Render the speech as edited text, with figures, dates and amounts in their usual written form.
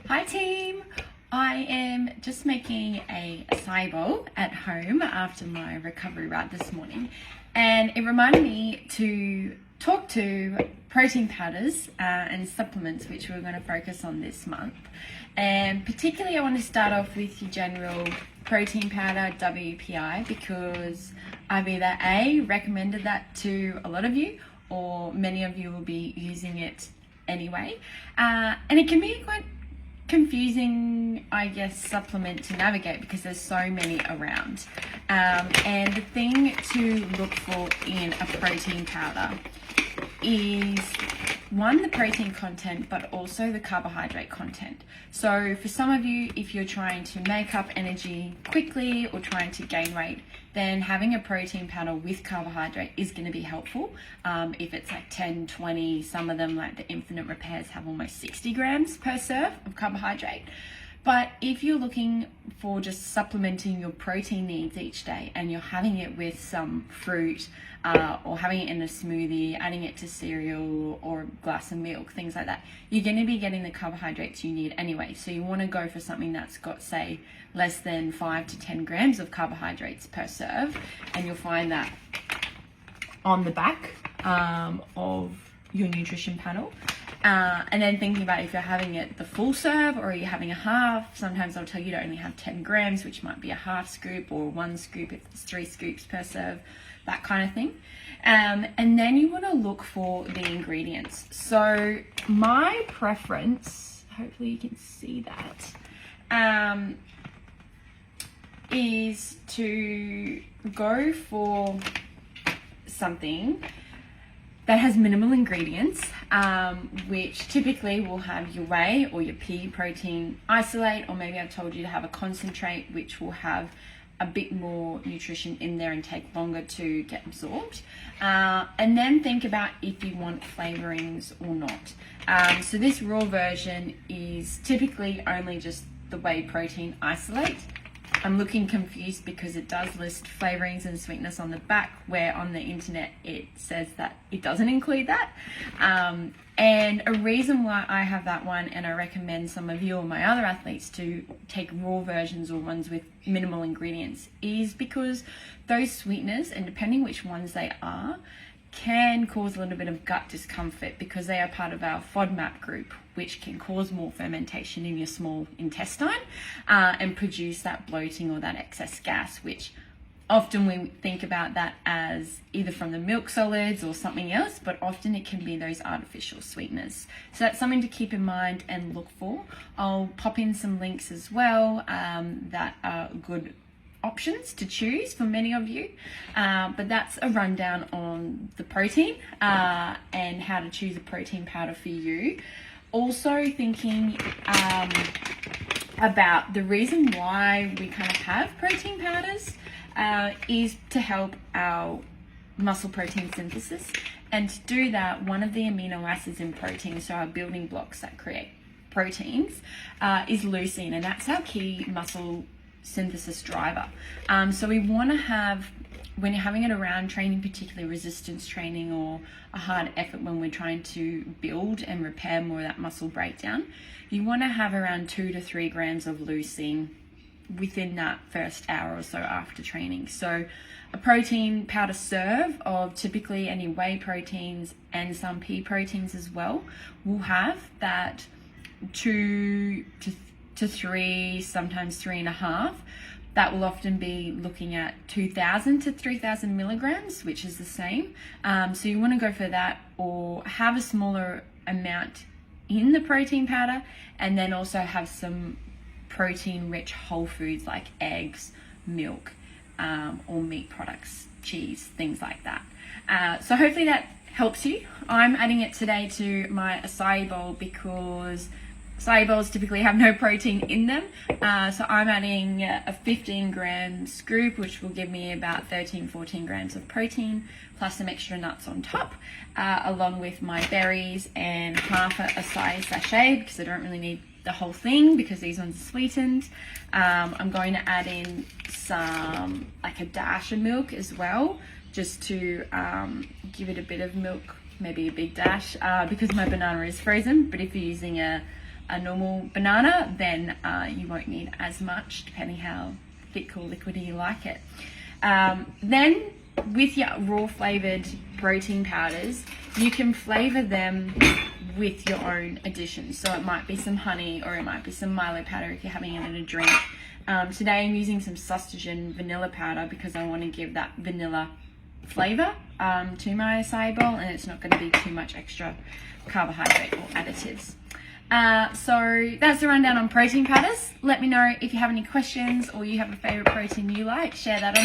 Hi team! I am just making a acai bowl at home after my recovery ride this morning, and it reminded me to talk to protein powders and supplements, which we're going to focus on this month. And particularly I want to start off with your general protein powder WPI, because I've either A, recommended that to a lot of you, or many of you will be using it anyway, and it can be quite confusing, I guess, supplement to navigate because there's so many around. And the thing to look for in a protein powder is one, the protein content, but also the carbohydrate content. So for some of you, if you're trying to make up energy quickly or trying to gain weight, then having a protein powder with carbohydrate is going to be helpful. If it's like 10, 20, some of them like the Infinite Repairs have almost 60 grams per serve of carbohydrate. But if you're looking for just supplementing your protein needs each day and you're having it with some fruit or having it in a smoothie, adding it to cereal or a glass of milk, things like that, you're going to be getting the carbohydrates you need anyway. So you want to go for something that's got, say, less than 5 to 10 grams of carbohydrates per serve, and you'll find that on the back of your nutrition panel. And then thinking about if you're having it the full serve or you're having a half, sometimes I'll tell you to only have 10 grams, which might be a half scoop or one scoop if it's 3 scoops per serve, that kind of thing. And then you want to look for the ingredients. So my preference, hopefully you can see that, is to go for something that has minimal ingredients, which typically will have your whey or your pea protein isolate, or maybe I've told you to have a concentrate, which will have a bit more nutrition in there and take longer to get absorbed. And then think about if you want flavorings or not. So this raw version is typically only just the whey protein isolate. I'm looking confused because it does list flavorings and sweetness on the back, where on the internet it says that it doesn't include that. And a reason why I have that one, and I recommend some of you or my other athletes to take raw versions or ones with minimal ingredients, is because those sweeteners, and depending which ones they are, can cause a little bit of gut discomfort because they are part of our FODMAP group, which can cause more fermentation in your small intestine and produce that bloating or that excess gas, which often we think about that as either from the milk solids or something else, but often it can be those artificial sweeteners. So that's something to keep in mind and look for. I'll pop in some links as well that are good options to choose for many of you, but that's a rundown on the protein and how to choose a protein powder for you. Also thinking about the reason why we kind of have protein powders is to help our muscle protein synthesis, and to do that, one of the amino acids in protein, so our building blocks that create proteins, is leucine, and that's our key muscle synthesis driver. So we want to have, when you're having it around training, particularly resistance training or a hard effort when we're trying to build and repair more of that muscle breakdown, you want to have around 2 to 3 grams of leucine within that first hour or so after training. So a protein powder serve of typically any whey proteins and some pea proteins as well will have that 2 to 3, sometimes 3.5. That will often be looking at 2,000 to 3,000 milligrams, which is the same. So you want to go for that, or have a smaller amount in the protein powder, and then also have some protein-rich whole foods like eggs, milk, or meat products, cheese, things like that. So hopefully that helps you. I'm adding it today to my acai bowl because acai bowls typically have no protein in them, so I'm adding a 15 gram scoop, which will give me about 13-14 grams of protein, plus some extra nuts on top, along with my berries and half a acai sachet, because I don't really need the whole thing because these ones are sweetened. I'm going to add in some, like a dash of milk as well, just to give it a bit of milk, maybe a big dash, because my banana is frozen. But if you're using a a normal banana, then you won't need as much, depending how thick or liquidy you like it. Then with your raw flavored protein powders, you can flavor them with your own additions. So it might be some honey, or it might be some Milo powder if you're having it in a drink. Today I'm using some Sustagen vanilla powder because I want to give that vanilla flavor to my acai bowl, and it's not going to be too much extra carbohydrate or additives. So that's the rundown on protein powders. Let me know if you have any questions or you have a favorite protein you like. Share that on